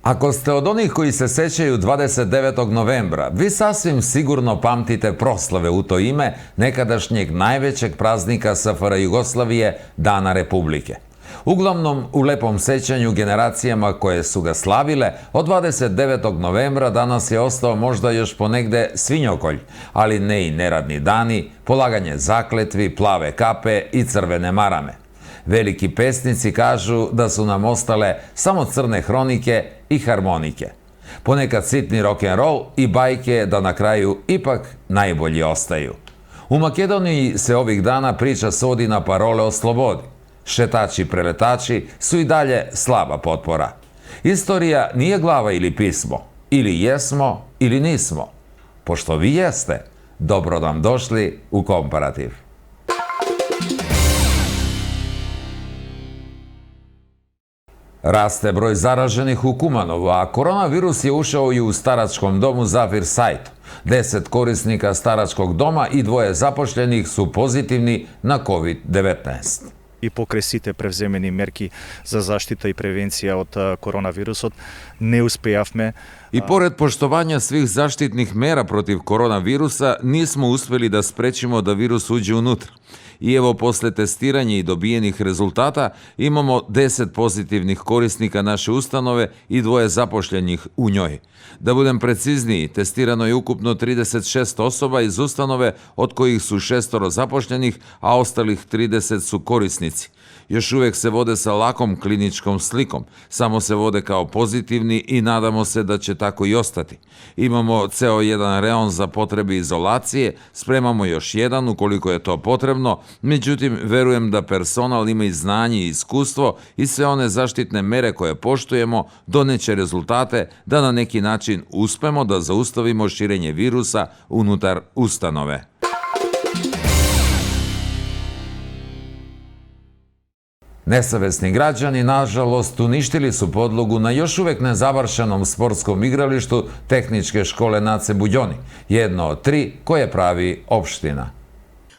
Ako ste od onih koji se sećaju 29. novembra, vi sasvim sigurno pamtite proslave u to ime nekadašnjeg najvećeg praznika SFRJ Jugoslavije, Dana Republike. Uglavnom, u lepom sećanju generacijama koje su ga slavile, od 29. novembra danas je ostao možda još ponegde svinjokolj, ali ne i neradni dani, polaganje zakletvi, plave kape i crvene marame. Veliki pesnici kažu da su nam ostale samo crne hronike i harmonike. Ponekad sitni rock'n'roll i bajke da na kraju ipak najbolji ostaju. U Makedoniji se ovih dana priča svodi na parole o slobodi. Šetači preletači su i dalje slaba potpora. Istorija nije glava ili pismo. Ili jesmo ili nismo. Pošto vi jeste, dobro nam došli u Komparativ. Raste broj zaraženih u Kumanovu, a koronavirus je ušao i u staračkom domu Zafir Sajt. 10 korisnika staračkog doma i 2 zapošljenih su pozitivni na COVID-19. И покрај сите превземени мерки за заштита и превенција од коронавирусот, не успеавме. I pored poštovanja svih zaštitnih mera protiv koronavirusa, nismo uspeli da sprečimo da virus uđe unutra. I evo, posle testiranja i dobijenih rezultata, imamo 10 pozitivnih korisnika naše ustanove i 2 zapošljenih u njoj. Da budem precizniji, testirano je ukupno 36 osoba iz ustanove, od kojih su 6 zapošljenih, a ostalih 30 su korisnici. Još uvek se vode sa lakom kliničkom slikom, samo se vode kao pozitivni i nadamo se da će tako i ostati. Imamo ceo jedan reon za potrebe izolacije, spremamo još jedan ukoliko je to potrebno, međutim, verujem da personal ima i znanje i iskustvo i sve one zaštitne mere koje poštujemo doneće rezultate da na neki način uspemo da zaustavimo širenje virusa unutar ustanove. Nesavesni građani, nažalost, uništili su podlogu na još uvek nezavršenom sportskom igralištu Tehničke škole Nace Buđoni, jedno od 3 koje pravi opština.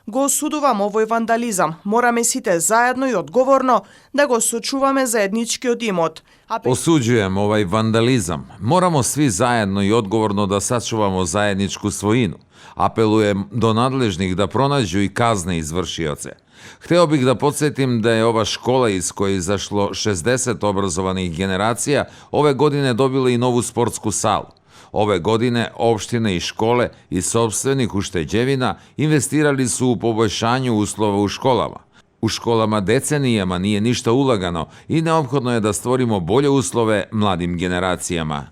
Го осудувам овој вандализам. Мораме сите заедно и одговорно да го сочуваме заедничкиот имот. Osuđujem ovaj vandalizam. Moramo svi zajedno i odgovorno da sačuvamo zajedničku svojinu. Apelujem do nadležnih da pronađu i kazne izvršioce. Hteo bih da podsjetim da je ova škola iz koje je izašlo 60 obrazovanih generacija ove godine dobila i novu sportsku salu. Ove godine opštine i škole iz sopstvenih ušteđevina investirali su u poboljšanju uslova u školama. U školama decenijama nije ništa ulagano i neophodno je da stvorimo bolje uslove mladim generacijama.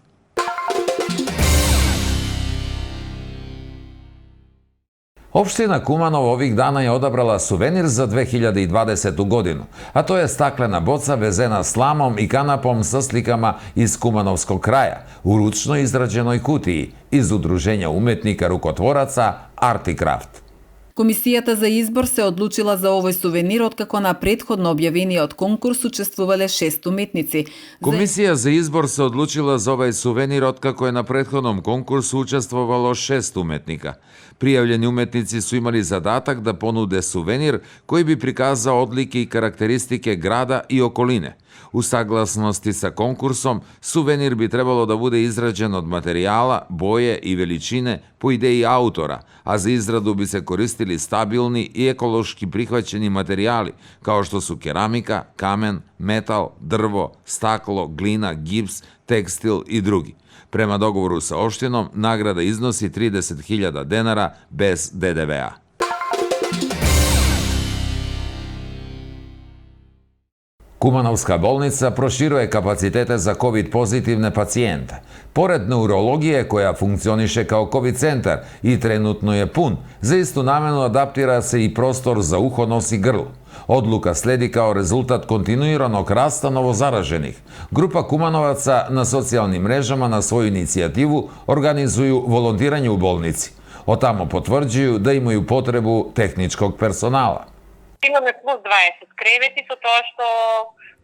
Opština Kumanovo ovih dana je odabrala suvenir za 2020. godinu, a to je staklena boca vezena slamom i kanapom sa slikama iz Kumanovskog kraja u ručno izrađenoj kutiji iz Udruženja umetnika rukotvoraca Artikraft. Комисијата за избор се одлучила за овој сувенир откако на претходно објавениот конкурс учествувале 6 уметници. Комисија за избор се одлучила за овај сувенир откако е на претходном конкурсу учествувало 6 уметника. Пријавljeni уметници су имали задатак да понуде сувенир кој би приказао одлики и карактеристike града и околине. U saglasnosti sa konkursom, suvenir bi trebalo da bude izrađen od materijala, boje i veličine po ideji autora, a za izradu bi se koristili stabilni i ekološki prihvaćeni materijali, kao što su keramika, kamen, metal, drvo, staklo, glina, gips, tekstil i drugi. Prema dogovoru sa opštinom, nagrada iznosi 30.000 dinara bez DDV-a. Kumanovska bolnica proširuje kapacitete za COVID pozitivne pacijente. Pored neurologije koja funkcioniše kao COVID centar i trenutno je pun, za istu namenu adaptira se i prostor za uho, nos i grlo. Odluka sledi kao rezultat kontinuiranog rasta novozaraženih. Grupa Kumanovaca na socijalnim mrežama na svoju inicijativu organizuju volontiranje u bolnici. Od tamo potvrđuju da imaju potrebu tehničkog personala. Имаме плюс 20 кревети со тоа што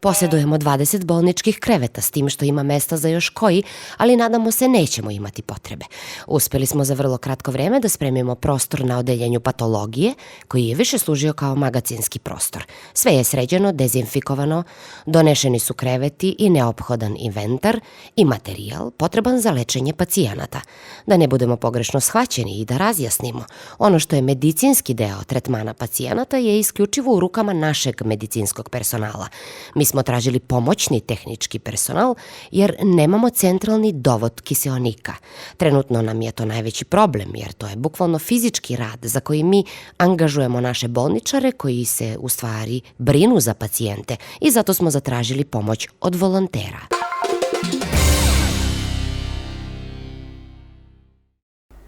Posjedujemo 20 bolničkih kreveta, s tim što ima mesta za još koji, ali nadamo se nećemo imati potrebe. Uspeli smo za vrlo kratko vreme da spremimo prostor na odeljenju patologije, koji je više služio kao magacinski prostor. Sve je sređeno, dezinfikovano, donešeni su kreveti i neophodan inventar i materijal potreban za lečenje pacijenata. Da ne budemo pogrešno shvaćeni i da razjasnimo, ono što je medicinski deo tretmana pacijenata je isključivo u rukama našeg medicinskog personala. Mi smo tražili pomoćni tehnički personal jer nemamo centralni dovod kiseonika. Trenutno nam je to najveći problem jer to je bukvalno fizički rad za koji mi angažujemo naše bolničare koji se u stvari brinu za pacijente i zato smo zatražili pomoć od volontera.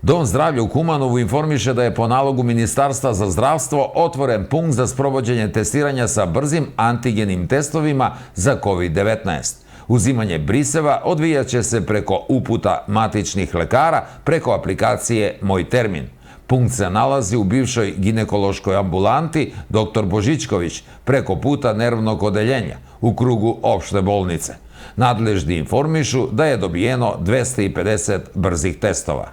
Dom zdravlja u Kumanovu informiše da je po nalogu Ministarstva za zdravstvo otvoren punkt za sprovođenje testiranja sa brzim antigenim testovima za COVID-19. Uzimanje briseva odvijaće se preko uputa matičnih lekara preko aplikacije Moj termin. Punkt se nalazi u bivšoj ginekološkoj ambulanti Dr. Božičković preko puta nervnog odeljenja u krugu opšte bolnice. Nadležni informišu da je dobijeno 250 brzih testova.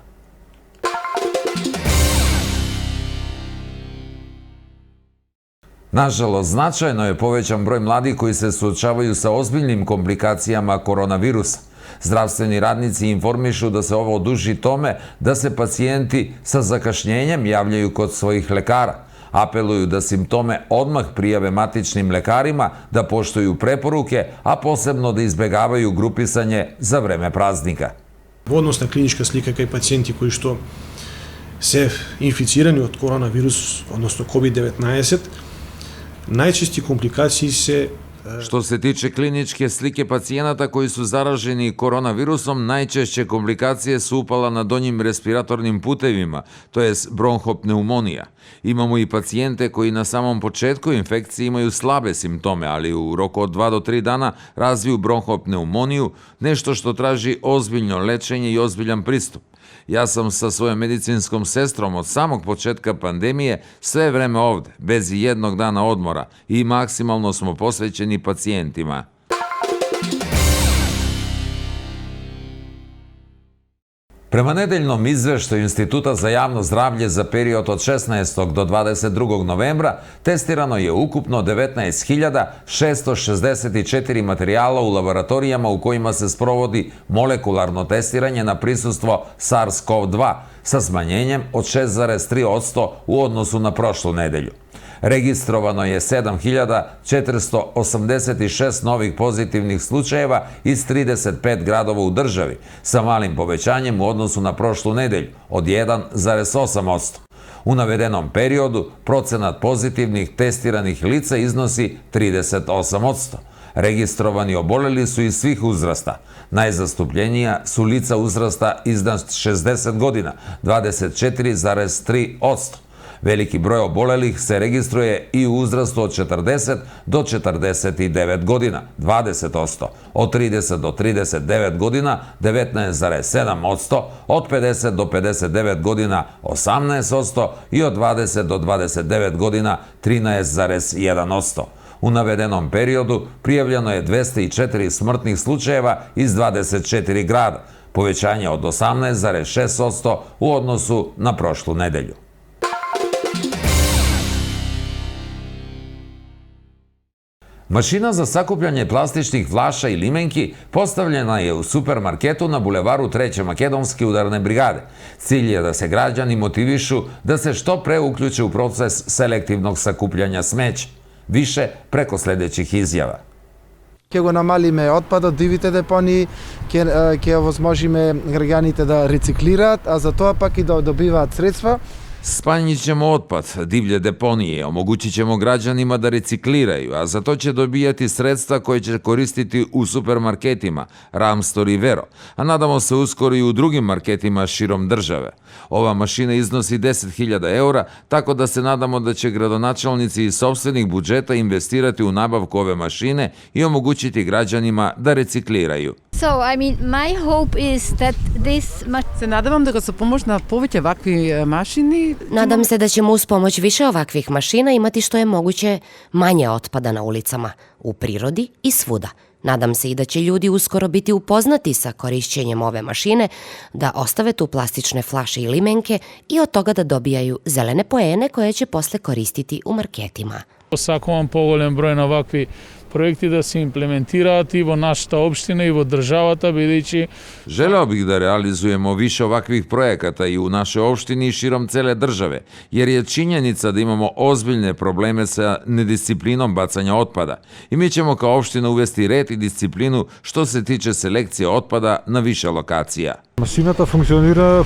Nažalost, značajno je povećan broj mladih koji se suočavaju sa ozbiljnim komplikacijama koronavirusa. Zdravstveni radnici informišu da se ovo duži tome da se pacijenti sa zakašnjenjem javljaju kod svojih lekara. Apeluju da simptome odmah prijave matičnim lekarima, da poštuju preporuke, a posebno da izbegavaju grupisanje za vreme praznika. Odnosna klinička slika kaj pacijenti koji što se inficirani od koronavirus, odnosno COVID-19, najčešće komplikacije se... Što se tiče kliničke slike pacijenata koji su zaraženi koronavirusom, najčešće komplikacije su upala na donjim respiratornim putevima, to jest bronhopneumonija. Imamo i pacijente koji na samom početku infekcije imaju slabe simptome, ali u roku od 2 do 3 dana razviju bronhopneumoniju, nešto što traži ozbiljno lečenje i ozbiljan pristup. Ja sam sa svojom medicinskom sestrom od samog početka pandemije sve vreme ovde, bez jednog dana odmora i maksimalno smo posvećeni pacijentima. Prema nedeljnom izveštaju Instituta za javno zdravlje za period od 16. do 22. novembra testirano je ukupno 19.664 materijala u laboratorijama u kojima se sprovodi molekularno testiranje na prisustvo SARS-CoV-2 sa smanjenjem od 6,3% u odnosu na prošlu nedelju. Registrovano je 7.486 novih pozitivnih slučajeva iz 35 gradova u državi, sa malim povećanjem u odnosu na prošlu nedelju od 1,8%. U navedenom periodu procenat pozitivnih testiranih lica iznosi 38%. Registrovani oboleli su iz svih uzrasta. Najzastupljenija su lica uzrasta iznad 60 godina, 24,3%. Veliki broj obolelih se registruje i u uzrastu od 40 do 49 godina, 20%, od 30 do 39 godina, 19,7%, od 50 do 59 godina, 18% i od 20 do 29 godina, 13,1%. U navedenom periodu prijavljeno je 204 smrtnih slučajeva iz 24 grada, povećanje od 18,6% u odnosu na prošlu nedelju. Mašina za sakupljanje plastičnih flaša i limenki postavljena je u supermarketu na bulevaru 3. Makedonske udarne brigade. Cilj je da se građani motivišu da se što pre uključe u proces selektivnog sakupljanja smeća. Više preko sledećih izjava. Ќе го намалиме отпадот, дивите депонии, ќе овозможиме граѓаните да рециклираат, а за тоа пак и да добиваат средства. Smanjit ćemo otpad, divlje deponije, omogućit ćemo građanima da recikliraju, a za to će dobijati sredstva koje će koristiti u supermarketima, Ramstor i Vero, a nadamo se uskoro i u drugim marketima širom države. Ova mašina iznosi 10.000 eura, tako da se nadamo da će gradonačelnici iz sopstvenih budžeta investirati u nabavku ove mašine i omogućiti građanima da recikliraju. So, I mean, my hope is that this Се надевам дека со помош на повеќе вакви машини Nadam se da ćemo uz pomoć više ovakvih mašina imati što je moguće manje otpada na ulicama, u prirodi i svuda. Nadam se i da će ljudi uskoro biti upoznati sa korišćenjem ove mašine, da ostave tu plastične flaše i limenke i od toga da dobijaju zelene poene koje će posle koristiti u marketima. Сакувам поголем број на вакви проекти да се имплементираат и во нашата општина и во државата, бидејќи Želeo bih da realizujemo više ovakvih projekata i u našoj opštini i širom cele države, jer je činjenica da imamo ozbiljne probleme sa nedisciplinom bacanja otpada i mi ćemo kao opština uvesti red i disciplinu što se tiče selekcije otpada na više lokacija. Машината функционира,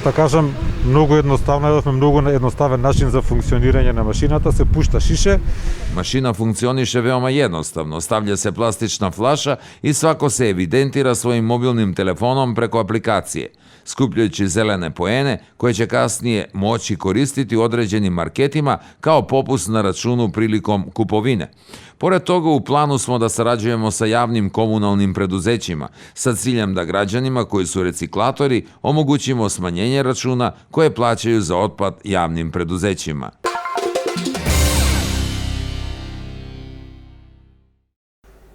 да кажам, многу едноставно, имавме многу едноставен начин за функционирање на машината, се пушта шише. Mašina funkcioniše veoma jednostavno, stavlja se plastična flaša i svako se evidentira svojim mobilnim telefonom preko aplikacije, skupljajući zelene poene koje će kasnije moći koristiti u određenim marketima kao popust na računu prilikom kupovine. Pored toga, u planu smo da sarađujemo sa javnim komunalnim preduzećima sa ciljem da građanima koji su reciklatori omogućimo smanjenje računa koje plaćaju za otpad javnim preduzećima.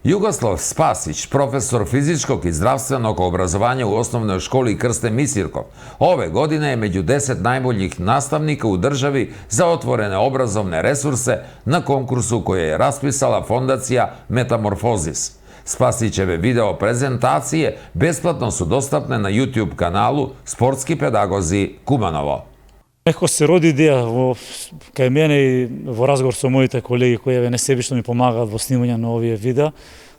Jugoslav Spasić, profesor fizičkog i zdravstvenog obrazovanja u osnovnoj školi Krste Misirkov, ove godine je među 10 najboljih nastavnika u državi za otvorene obrazovne resurse na konkursu koje je raspisala fondacija Metamorfozis. Spasićeve video prezentacije besplatno su dostupne na YouTube kanalu Sportski pedagozi Kumanovo. Некако се роди идеја кај мене и во разговор со моите колеги кои несебично ми помагаат во снимање на овие видеа,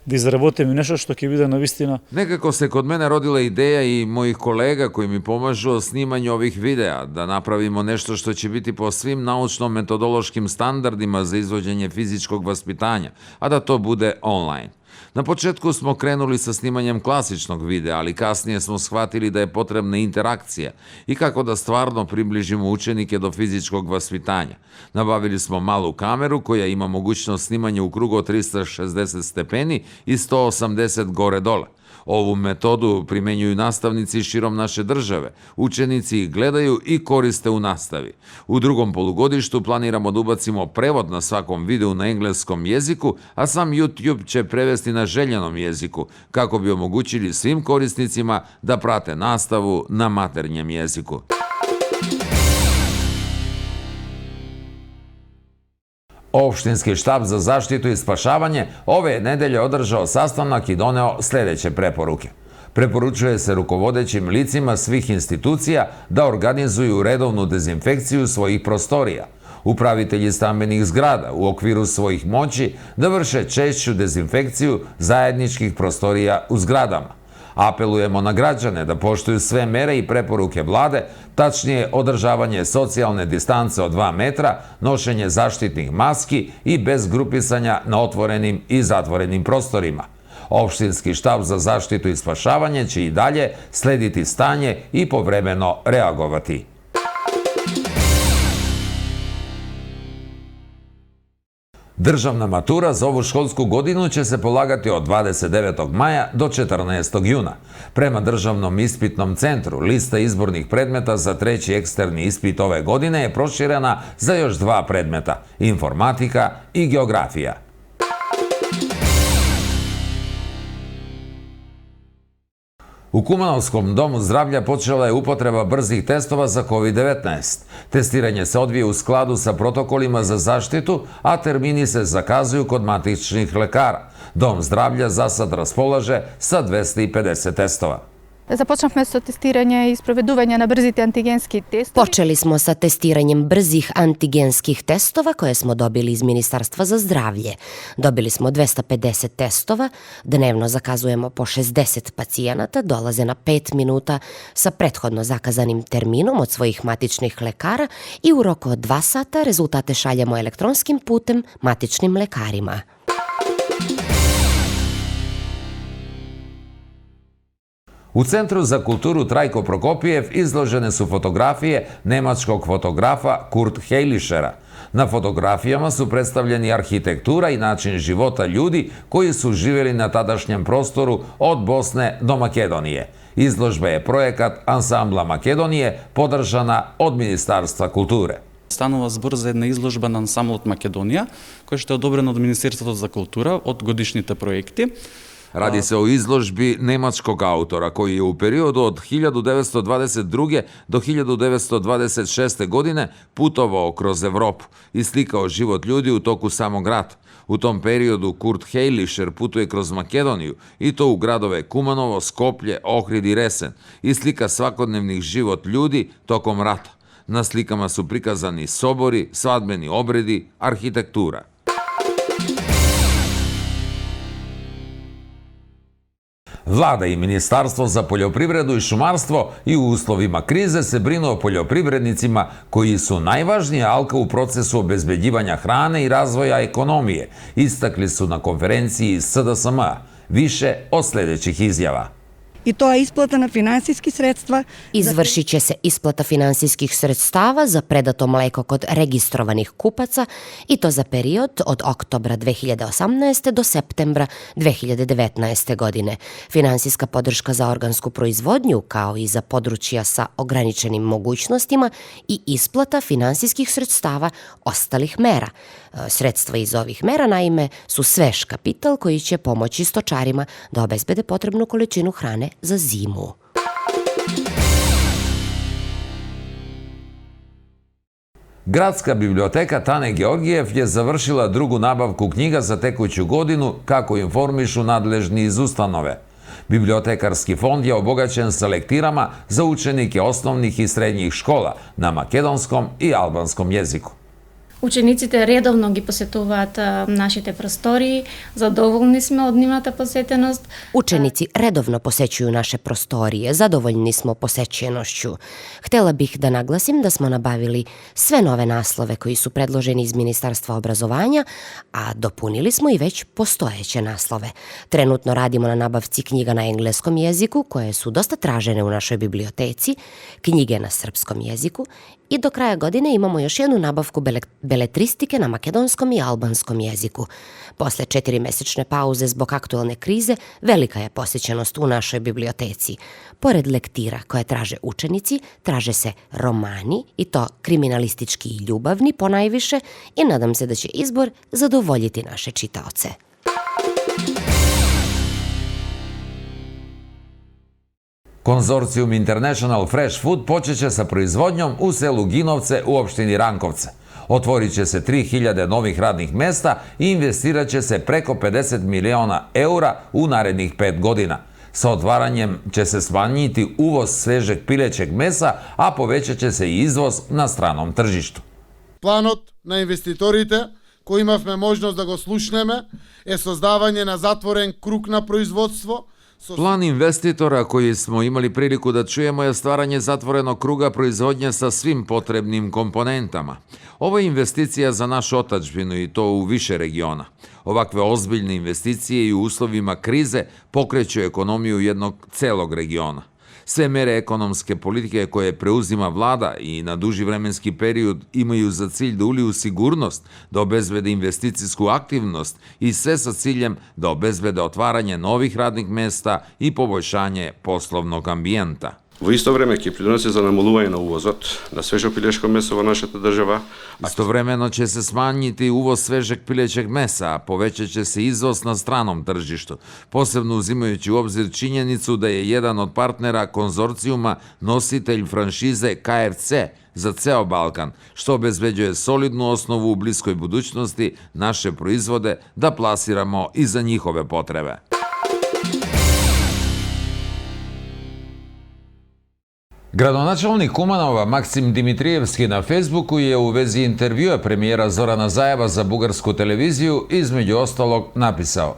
да изработиме нешто што ќе биде навистина. Nekako se kod mene rodila ideja i mojih kolega koji mi pomažu o snimanju ovih videa, da napravimo nešto što će biti po svim naučno-metodološkim standardima za izvođenje fizičkog vaspitanja, a da to bude online. Na početku smo krenuli sa snimanjem klasičnog videa, ali kasnije smo shvatili da je potrebna interakcija i kako da stvarno približimo učenike do fizičkog vaspitanja. Nabavili smo malu kameru koja ima mogućnost snimanja u krugu od 360 stepeni i 180 gore-dole. Ovu metodu primenjuju nastavnici širom naše države. Učenici ih gledaju i koriste u nastavi. U drugom polugodištu planiramo da ubacimo prevod na svakom videu na engleskom jeziku, a sam YouTube će prevesti na željenom jeziku, kako bi omogućili svim korisnicima da prate nastavu na maternjem jeziku. Opštinski štab za zaštitu i spašavanje ove nedelje održao sastanak i doneo sljedeće preporuke. Preporučuje se rukovodećim licima svih institucija da organizuju redovnu dezinfekciju svojih prostorija. Upravitelji stambenih zgrada u okviru svojih moći da vrše češću dezinfekciju zajedničkih prostorija u zgradama. Apelujemo na građane da poštuju sve mere i preporuke vlade, tačnije održavanje socijalne distance od 2 metra, nošenje zaštitnih maski i bez grupisanja na otvorenim i zatvorenim prostorima. Opštinski štab za zaštitu i spašavanje će i dalje slediti stanje i povremeno reagovati. Državna matura za ovu školsku godinu će se polagati od 29. maja do 14. juna. Prema Državnom ispitnom centru, lista izbornih predmeta za treći eksterni ispit ove godine je proširena za još 2 predmeta – informatika i geografija. U Kumanovskom domu zdravlja počela je upotreba brzih testova za COVID-19. Testiranje se odvije u skladu sa protokolima za zaštitu, a termini se zakazuju kod matičnih lekara. Dom zdravlja za sad raspolaže sa 250 testova. Започнахме со тестирање и спроведување на брзите антигенски тестови. Počeli smo sa testiranjem brzih antigenskih testova koje smo dobili iz Ministarstva za zdravlje. Dobili smo 250 testova, dnevno zakazujemo po 60 pacijenata, dolaze na 5 minuta sa prethodno zakazanim terminom od svojih matičnih lekara i u roku od 2 sata rezultate šaljemo elektronskim putem matičnim lekarima. U Centru za kulturu Trajko Prokopijev izložene su fotografije nemačkog fotografa Kurt Heilischera. Na fotografijama su predstavljeni arhitektura i način života ljudi koji su živjeli na tadašnjem prostoru od Bosne do Makedonije. Izložba je projekat Ansambla Makedonije, podržana od Ministarstva kulture. Станува збор за една изложба на ансамблот Македонија, која што е одобрена од Министерството за култура од годишните проекти. Radi se o izložbi nemačkog autora koji je u periodu od 1922. do 1926. godine putovao kroz Evropu i slikao život ljudi u toku samog rata. U tom periodu Kurt Heilischer putuje kroz Makedoniju i to u gradove Kumanovo, Skoplje, Ohrid i Resen i slika svakodnevnih život ljudi tokom rata. Na slikama su prikazani sobori, svadbeni obredi, arhitektura. Vlada i Ministarstvo za poljoprivredu i šumarstvo i u uslovima krize se brinu o poljoprivrednicima koji su najvažnija alka u procesu obezbeđivanja hrane i razvoja ekonomije, istakli su na konferenciji SDSM-a. Više od sljedećih izjava. I to je isplata na finansijski sredstva. Izvršit će se isplata finansijskih sredstava za predato mleko kod registrovanih kupaca i to za period od oktobra 2018. do septembra 2019. godine. Finansijska podrška za organsku proizvodnju kao i za područja sa ograničenim mogućnostima i isplata finansijskih sredstava ostalih mera. Sredstva iz ovih mera, naime, su svež kapital koji će pomoći stočarima da obezbede potrebnu količinu hrane za zimu. Gradska biblioteka Tane Georgijev je završila drugu nabavku knjiga za tekuću godinu, kako informišu nadležni iz ustanove. Bibliotekarski fond je obogaćen sa lektirama za učenike osnovnih i srednjih škola na makedonskom i albanskom jeziku. Учениците редовно ги посетуваат нашите простории, задоволни сме од нивната посетеност. Učenici redovno posećuju naše prostorije, zadovoljni smo posećenošću. Htela bih da naglasim da smo nabavili sve nove naslove koji su predloženi iz Ministarstva obrazovanja, a dopunili smo i već postojeće naslove. Trenutno radimo na nabavci knjiga na engleskom jeziku, koje su dosta tražene u našoj biblioteci, knjige na srpskom jeziku i do kraja godine imamo još jednu nabavku beletristike na makedonskom i albanskom jeziku. Posle 4-mesečne pauze zbog aktualne krize, velika je posjećenost u našoj biblioteci. Pored lektira koje traže učenici, traže se romani, i to kriminalistički i ljubavni ponajviše, i nadam se da će izbor zadovoljiti naše čitaoce. Konzorcijum International Fresh Food počeće sa proizvodnjom u selu Ginovce u opštini Rankovce. Otvorit će se 3000 novih radnih mesta i investirat će se preko 50 miliona eura u narednih 5 godina. Sa otvaranjem će se smanjiti uvoz svežeg pilećeg mesa, a povećat će se i izvoz na stranom tržištu. Планот на инвеститорите, кој имавме можност да го слушнеме, е создавање на затворен круг на производство. Plan investitora koji smo imali priliku da čujemo je stvaranje zatvorenog kruga proizvodnje sa svim potrebnim komponentama. Ovo je investicija za našu otadžbinu i to u više regiona. Ovakve ozbiljne investicije i u uslovima krize pokreću ekonomiju jednog celog regiona. Sve mere ekonomske politike koje preuzima vlada i na duži vremenski period imaju za cilj da uliju sigurnost, da obezbede investicijsku aktivnost i sve sa ciljem da obezbede otvaranje novih radnih mesta i poboljšanje poslovnog ambijenta. Во исто време ќе придонесе за намалување на увозот на свежо пилешко месо во нашата држава. Istovremeno će se smanjiti uvoz svežeg pilećeg mesa, a povećat će se izvoz na stranom tržištu, posebno uzimajući u obzir činjenicu da je jedan od partnera konzorcijuma nositelj franšize KFC za ceo Balkan, što obezbeđuje solidnu osnovu u bliskoj budućnosti naše proizvode da plasiramo i za njihove potrebe. Gradonačelnik Kumanova Maksim Dimitrijevski na Facebooku je u vezi intervjua premijera Zorana Zajeva za bugarsku televiziju između ostalog napisao: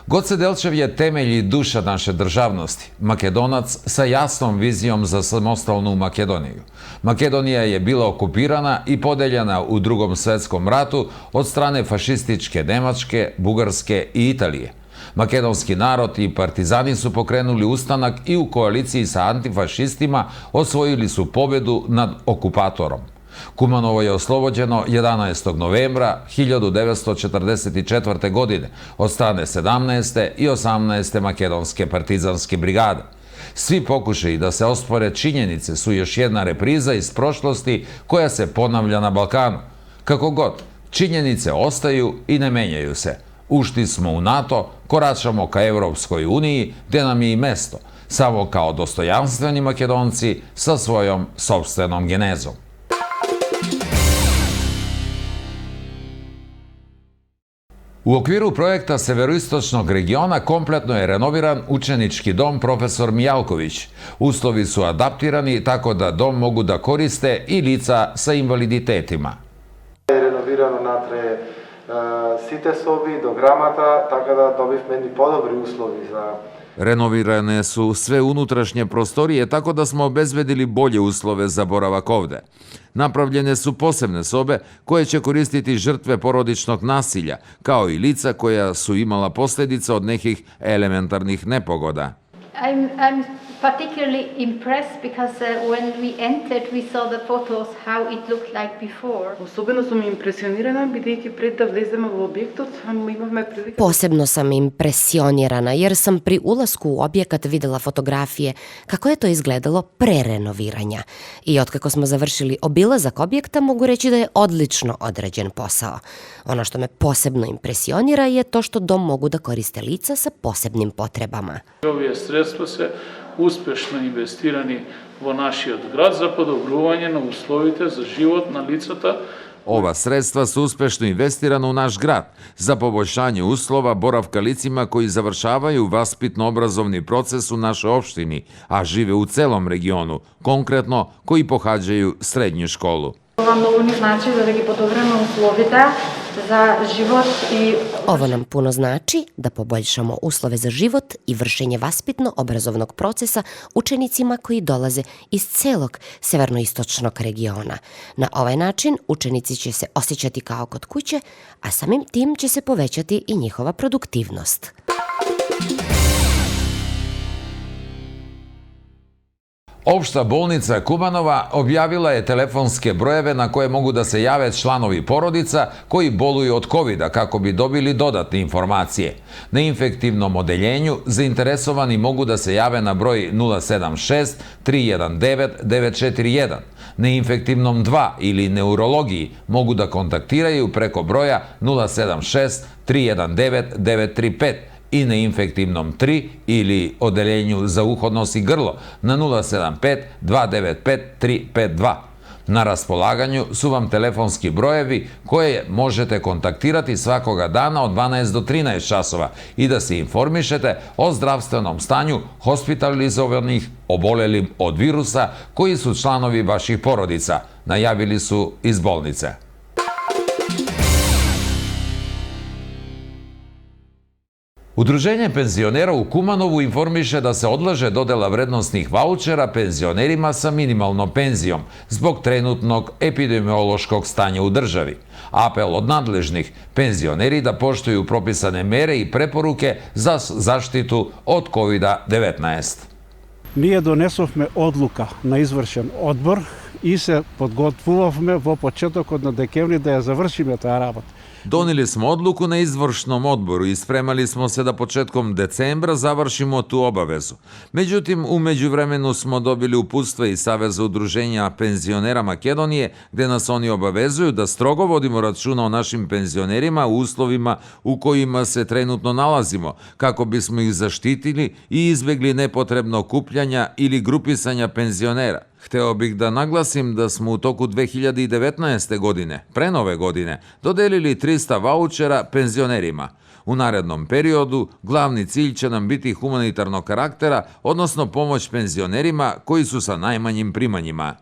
Goce Delčev je temelj i duša naše državnosti, Makedonac sa jasnom vizijom za samostalnu Makedoniju. Makedonija je bila okupirana i podeljena u Drugom svetskom ratu od strane fašističke Nemačke, Bugarske i Italije. Makedonski narod i partizani su pokrenuli ustanak i u koaliciji sa antifašistima osvojili su pobedu nad okupatorom. Kumanovo je oslobođeno 11. novembra 1944. godine od strane 17. i 18. makedonske partizanske brigade. Svi pokušaji da se ospore činjenice su još jedna repriza iz prošlosti koja se ponavlja na Balkanu. Kako god, činjenice ostaju i ne menjaju se. Ušli smo u NATO, koračamo ka Evropskoj uniji, gde nam je i mesto, samo kao dostojanstveni Makedonci sa svojom sopstvenom genezom. U okviru projekta Severoistočnog regiona kompletno je renoviran učenički dom Profesor Mijalković. Uslovi su adaptirani tako da dom mogu da koriste i lica sa invaliditetima. Renovirano natре сите соби до грамата, така да добивме едни подобри услови за Renovirane su sve unutrašnje prostorije tako da smo obezbedili bolje uslove za boravak ovde. Napravljene su posebne sobe koje će koristiti žrtve porodičnog nasilja, kao i lica koja su imala posljedice od nekih elementarnih nepogoda. I'm particularly impressed because when we entered we saw the photos how it looked like before. Особено сум импресионирана бидејќи пред да влеземе во објектот, имавме прилика. Posebno sam impresionirana jer sam pri ulasku u objekat videla fotografije kako je to izgledalo pre renoviranja. I otkako smo završili obilazak objekta mogu reći da je odlično odrađen posao. Ono što me posebno impresionira je to što dom mogu da koriste lica sa posebnim potrebama. Овие средства се успешно инвестирани во нашиот град за подобрување на условите за живот на лицата. Ova sredstva su uspešno investirana u naš grad za poboljšanje uslova boravka licima koji završavaju vaspitno-obrazovni proces u našoj opštini, a žive u celom regionu, konkretno koji pohađaju srednju školu. Ова многу ни значи за да ги подобриме условите za život i... Ovo nam puno znači da poboljšamo uslove za život i vršenje vaspitno-obrazovnog procesa učenicima koji dolaze iz celog severnoistočnog regiona. Na ovaj način učenici će se osjećati kao kod kuće, a samim tim će se povećati i njihova produktivnost. Opšta bolnica Kumanova objavila je telefonske brojeve na koje mogu da se jave članovi porodica koji boluju od COVID-a kako bi dobili dodatne informacije. Na infektivnom odeljenju zainteresovani mogu da se jave na broj 076 319 941. Na infektivnom 2 ili neurologiji mogu da kontaktiraju preko broja 076 319 935. i na infektivnom 3 ili odeljenju za uho, nos i grlo na 075 295 352. Na raspolaganju su vam telefonski brojevi koje možete kontaktirati svakoga dana od 12 do 13 časova i da se informišete o zdravstvenom stanju hospitalizovanih obolelim od virusa koji su članovi vaših porodica, najavili su iz bolnice. Udruženje penzionera u Kumanovu informiše da se odlaže dodela vrednosnih vaučera penzionerima sa minimalnom penzijom zbog trenutnog epidemiološkog stanja u državi. Apel od nadležnih penzioneri da poštuju propisane mere i preporuke za zaštitu od COVID-19. Ние донесовме одлука на извршен одбор и се подготвувавме во почетокот на декември да ја завршиме таа работа. Doneli smo odluku na izvršnom odboru i spremali smo se da početkom decembra završimo tu obavezu. Međutim, u međuvremenu smo dobili uputstva iz Saveza udruženja penzionera Makedonije, gde nas oni obavezuju da strogo vodimo računa o našim penzionerima u uslovima u kojima se trenutno nalazimo, kako bismo ih zaštitili i izbegli nepotrebno okupljanja ili grupisanja penzionera. Hteo bih da naglasim da smo u toku 2019. godine, pre nove godine, dodelili 300 vaučera penzionerima. U narednom periodu glavni cilj će nam biti humanitarnog karaktera, odnosno pomoć penzionerima koji su sa najmanjim primanjima.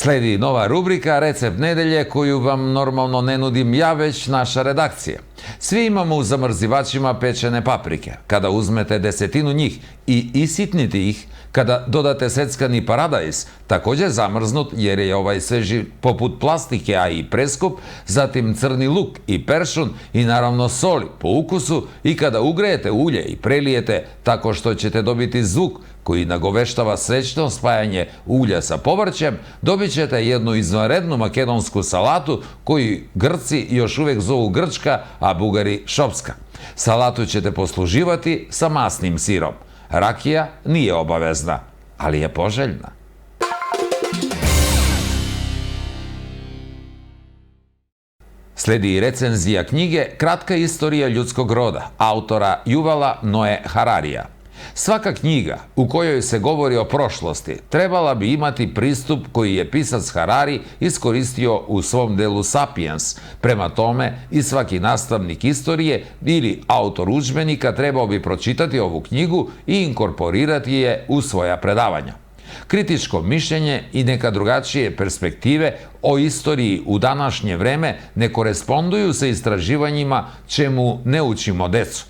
Sledi nova rubrika Recept nedelje koju vam normalno ne nudim ja, već naša redakcija. Svi imamo u zamrzivačima pečene paprike. Kada uzmete 10 njih i isitnite ih, kada dodate seckani paradajz, također zamrznut jer je ovaj sveži poput plastike, a i preskup, zatim crni luk i peršun i naravno soli po ukusu, i kada ugrejete ulje i prelijete tako što ćete dobiti zvuk koji nagoveštava srećno spajanje ulja sa povrćem, dobit ćete jednu izvanrednu makedonsku salatu koju Grci još uvijek zovu grčka, a Bugari šopska. Salatu ćete posluživati sa masnim sirom. Rakija nije obavezna, ali je poželjna. Sledi i recenzija knjige Kratka istorija ljudskog roda, autora Yuvala Noe Hararija. Svaka knjiga u kojoj se govori o prošlosti trebala bi imati pristup koji je pisac Harari iskoristio u svom delu Sapiens. Prema tome, i svaki nastavnik istorije ili autor udžbenika trebao bi pročitati ovu knjigu i inkorporirati je u svoja predavanja. Kritičko mišljenje i neka drugačije perspektive o istoriji u današnje vreme ne koresponduju sa istraživanjima čemu ne učimo decu.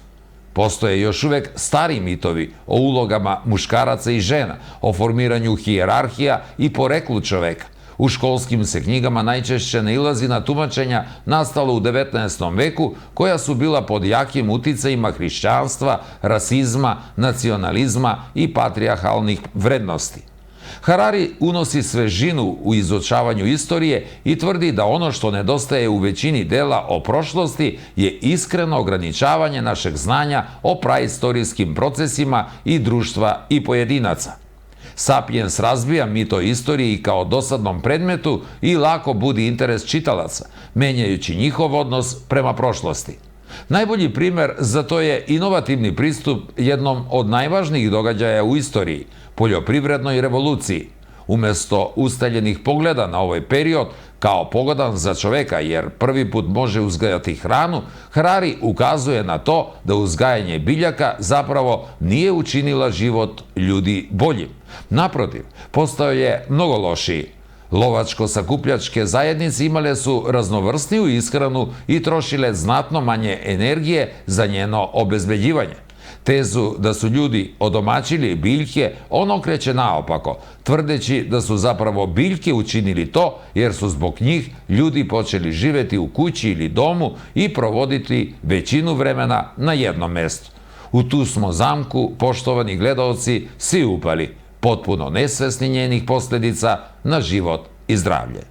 Postoje još uvek stari mitovi o ulogama muškaraca i žena, o formiranju hijerarhija i poreklu čoveka. U školskim se knjigama najčešće nailazi na tumačenja nastala u 19. veku, koja su bila pod jakim uticajima hrišćanstva, rasizma, nacionalizma i patrijarhalnih vrednosti. Harari unosi svežinu u izučavanju istorije i tvrdi da ono što nedostaje u većini dela o prošlosti je iskreno ograničavanje našeg znanja o praistorijskim procesima i društva i pojedinaca. Sapiens razbija mit o istoriji kao dosadnom predmetu i lako budi interes čitalaca, menjajući njihov odnos prema prošlosti. Najbolji primer za to je inovativni pristup jednom od najvažnijih događaja u istoriji, poljoprivrednoj revoluciji. Umesto ustaljenih pogleda na ovaj period kao pogodan za čoveka jer prvi put može uzgajati hranu, Harari ukazuje na to da uzgajanje biljaka zapravo nije učinila život ljudi boljim. Naprotiv, postao je mnogo lošiji. Lovačko-sakupljačke zajednice imale su raznovrsniju ishranu i trošile znatno manje energije za njeno obezbeđivanje. Tezu da su ljudi odomaćili biljke on okreće naopako, tvrdeći da su zapravo biljke učinili to jer su zbog njih ljudi počeli živeti u kući ili domu i provoditi većinu vremena na jednom mestu. U tu smo zamku, poštovani gledaoci, svi upali, potpuno nesvesni njenih posljedica na život i zdravlje.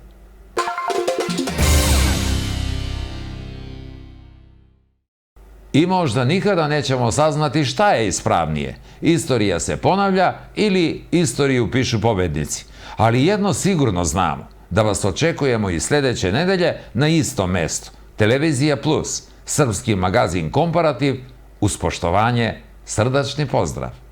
I možda nikada nećemo saznati šta je ispravnije. Istorija se ponavlja ili istoriju pišu pobednici. Ali jedno sigurno znamo, da vas očekujemo i sljedeće nedelje na istom mestu. Televizija Plus, srpski magazin Komparativ, uz poštovanje, srdačni pozdrav.